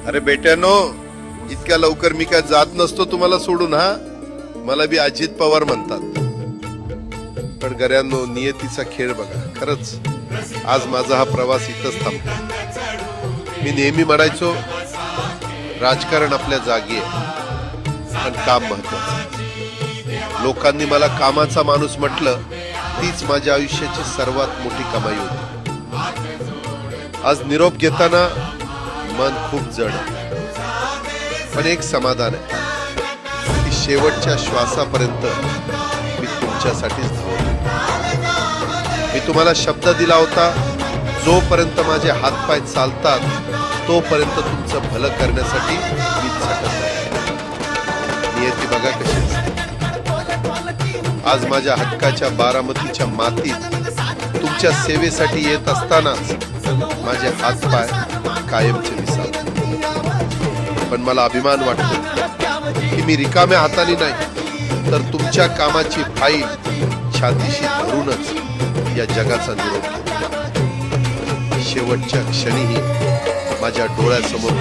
अरे बेट्यानो, इतक्या लवकर मी काय जात नसतो तुम्हाला सोडून. हा, मला बी अजित पवार म्हणतात. पण गऱ्यांनो, नियतीचा खेळ बघा. खरंच आज माझा हा प्रवास इथंच थांबतो. मी नेहमी म्हणायचो, राजकारण आपल्या जागी आहे, पण काम महत्वाचं. लोकांनी मला कामाचा माणूस म्हटलं, तीच माझ्या आयुष्याची सर्वात मोठी कमाई होती. आज निरोप घेताना मन खूप जड आहे, पण एक समाधान आहे की शेवटच्या श्वासापर्यंत मी तुमच्यासाठीच धावतो. मी तुम्हाला शब्द दिला होता, जोपर्यंत माझे हातपाय चालतात तोपर्यंत तुमचं भलं करण्यासाठी मी झटत आहे. नियती बघा कशी असते. आज माझ्या हक्काच्या बारामतीच्या मातीत तुमच्या सेवेसाठी येत असतानाच माझे हातपाय कायमचे विसावले. पण मला अभिमान वाटतो की मी रिकाम्या हाताने नाही, तर तुमच्या कामाची फाईल छातीशी धरूनच या जगाचा निरोप घेतो. शेवटच्या क्षणीही माझ्या डोळ्यासमोर